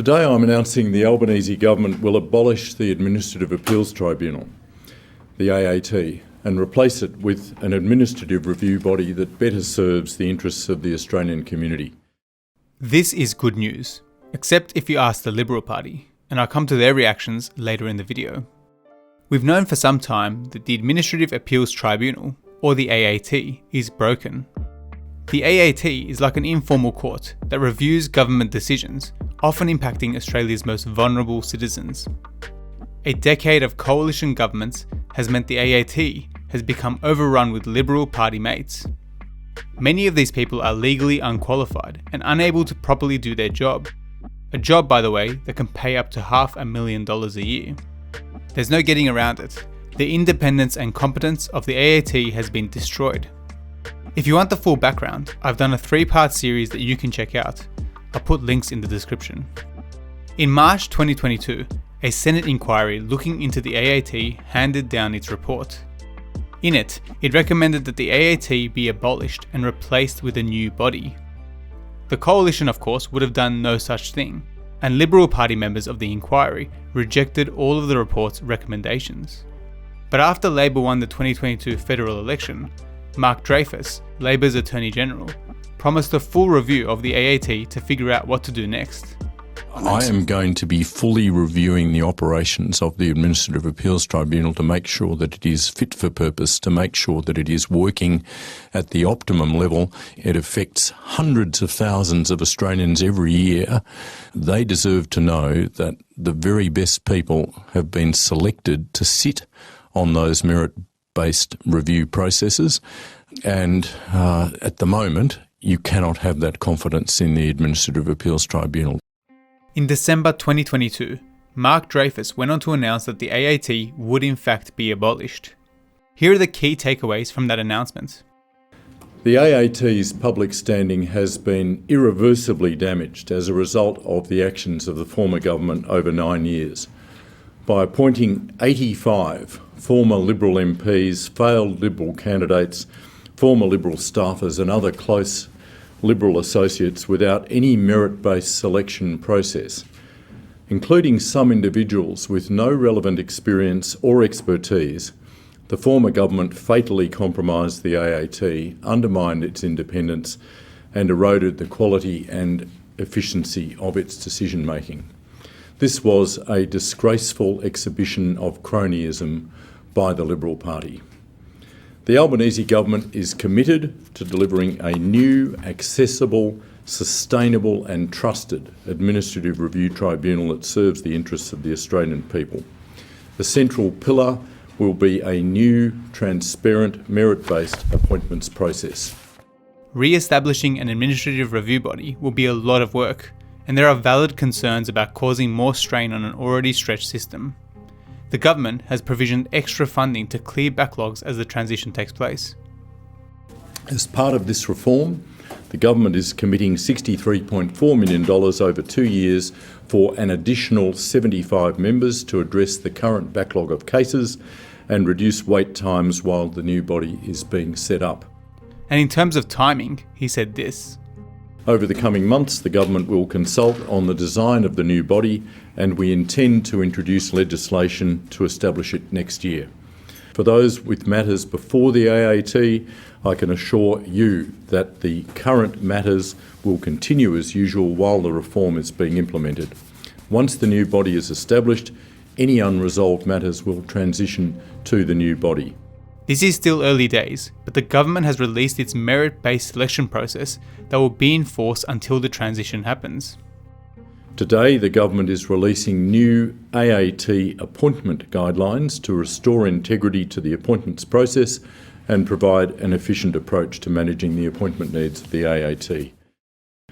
Today I'm announcing the Albanese Government will abolish the Administrative Appeals Tribunal, the AAT, and replace it with an administrative review body that better serves the interests of the Australian community. This is good news, except if you ask the Liberal Party, and I'll come to their reactions later in the video. We've known for some time that the Administrative Appeals Tribunal, or the AAT, is broken. The AAT is like an informal court that reviews government decisions, often impacting Australia's most vulnerable citizens. A decade of coalition governments has meant the AAT has become overrun with Liberal Party mates. Many of these people are legally unqualified and unable to properly do their job. A job, by the way, that can pay up to $500,000 a year. There's no getting around it. The independence and competence of the AAT has been destroyed. If you want the full background, I've done a 3-part series that you can check out. I'll put links in the description. In March 2022, a Senate inquiry looking into the AAT handed down its report. In it, it recommended that the AAT be abolished and replaced with a new body. The coalition, of course, would have done no such thing, and Liberal Party members of the inquiry rejected all of the report's recommendations. But after Labor won the 2022 federal election, Mark Dreyfus, Labor's Attorney General, promised a full review of the AAT to figure out what to do next. I am going to be fully reviewing the operations of the Administrative Appeals Tribunal to make sure that it is fit for purpose, to make sure that it is working at the optimum level. It affects hundreds of thousands of Australians every year. They deserve to know that the very best people have been selected to sit on those merit-based review processes. And at the moment, you cannot have that confidence in the Administrative Appeals Tribunal. In December 2022, Mark Dreyfus went on to announce that the AAT would in fact be abolished. Here are the key takeaways from that announcement. The AAT's public standing has been irreversibly damaged as a result of the actions of the former government over 9 years. By appointing 85 former Liberal MPs, failed Liberal candidates, former Liberal staffers and other close Liberal associates without any merit-based selection process, including some individuals with no relevant experience or expertise, the former government fatally compromised the AAT, undermined its independence and eroded the quality and efficiency of its decision-making. This was a disgraceful exhibition of cronyism by the Liberal Party. The Albanese Government is committed to delivering a new, accessible, sustainable and trusted administrative review tribunal that serves the interests of the Australian people. The central pillar will be a new, transparent, merit-based appointments process. Re-establishing an administrative review body will be a lot of work, and there are valid concerns about causing more strain on an already stretched system. The government has provisioned extra funding to clear backlogs as the transition takes place. As part of this reform, the government is committing $63.4 million over 2 years for an additional 75 members to address the current backlog of cases and reduce wait times while the new body is being set up. And in terms of timing, he said this. Over the coming months, the government will consult on the design of the new body and we intend to introduce legislation to establish it next year. For those with matters before the AAT, I can assure you that the current matters will continue as usual while the reform is being implemented. Once the new body is established, any unresolved matters will transition to the new body. This is still early days, but the government has released its merit-based selection process that will be in force until the transition happens. Today, the government is releasing new AAT appointment guidelines to restore integrity to the appointments process and provide an efficient approach to managing the appointment needs of the AAT.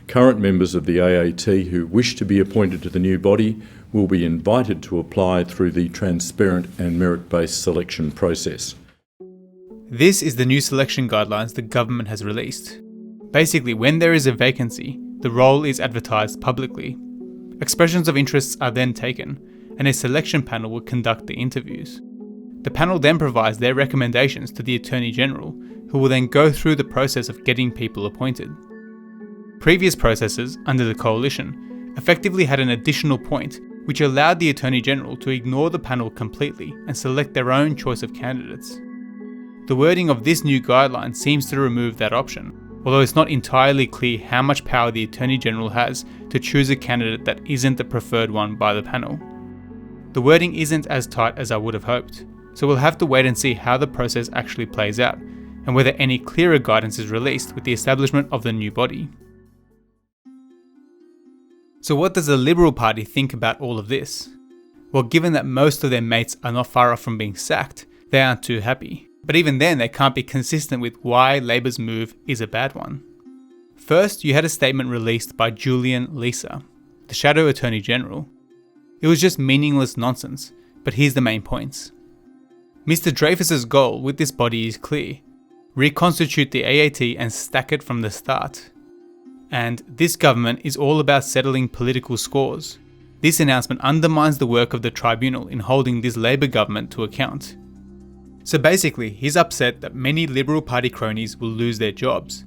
Current members of the AAT who wish to be appointed to the new body will be invited to apply through the transparent and merit-based selection process. This is the new selection guidelines the government has released. Basically, when there is a vacancy, the role is advertised publicly. Expressions of interests are then taken, and a selection panel will conduct the interviews. The panel then provides their recommendations to the Attorney General, who will then go through the process of getting people appointed. Previous processes under the coalition effectively had an additional point which allowed the Attorney General to ignore the panel completely and select their own choice of candidates. The wording of this new guideline seems to remove that option, although it's not entirely clear how much power the Attorney General has to choose a candidate that isn't the preferred one by the panel. The wording isn't as tight as I would have hoped, so we'll have to wait and see how the process actually plays out, and whether any clearer guidance is released with the establishment of the new body. So what does the Liberal Party think about all of this? Well, given that most of their mates are not far off from being sacked, they aren't too happy. But even then, they can't be consistent with why Labor's move is a bad one. First, you had a statement released by Julian Leeser, the Shadow Attorney General. It was just meaningless nonsense, but here's the main points. Mr. Dreyfus's goal with this body is clear: reconstitute the AAT and stack it from the start. And this government is all about settling political scores. This announcement undermines the work of the tribunal in holding this Labor government to account. So basically, he's upset that many Liberal Party cronies will lose their jobs.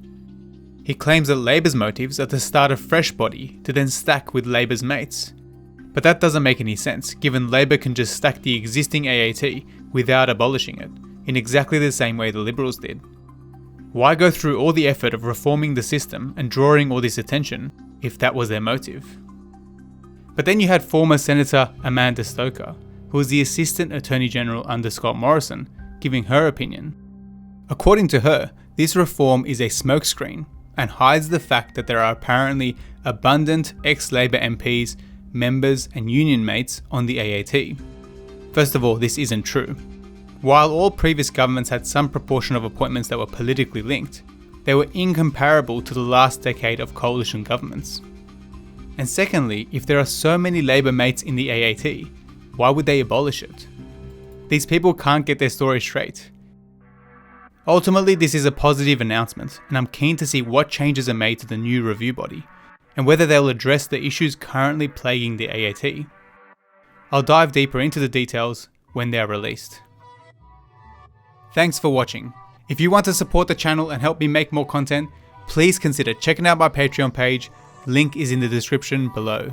He claims that Labor's motives are to start a fresh body to then stack with Labor's mates. But that doesn't make any sense, given Labor can just stack the existing AAT without abolishing it, in exactly the same way the Liberals did. Why go through all the effort of reforming the system and drawing all this attention if that was their motive? But then you had former Senator Amanda Stoker, who was the Assistant Attorney General under Scott Morrison, giving her opinion. According to her, this reform is a smokescreen and hides the fact that there are apparently abundant ex-Labor MPs, members and union mates on the AAT. First of all, this isn't true. While all previous governments had some proportion of appointments that were politically linked, they were incomparable to the last decade of coalition governments. And secondly, if there are so many Labor mates in the AAT, why would they abolish it? These people can't get their story straight. Ultimately, this is a positive announcement, and I'm keen to see what changes are made to the new review body, and whether they'll address the issues currently plaguing the AAT. I'll dive deeper into the details when they are released. Thanks for watching. If you want to support the channel and help me make more content, please consider checking out my Patreon page. Link is in the description below.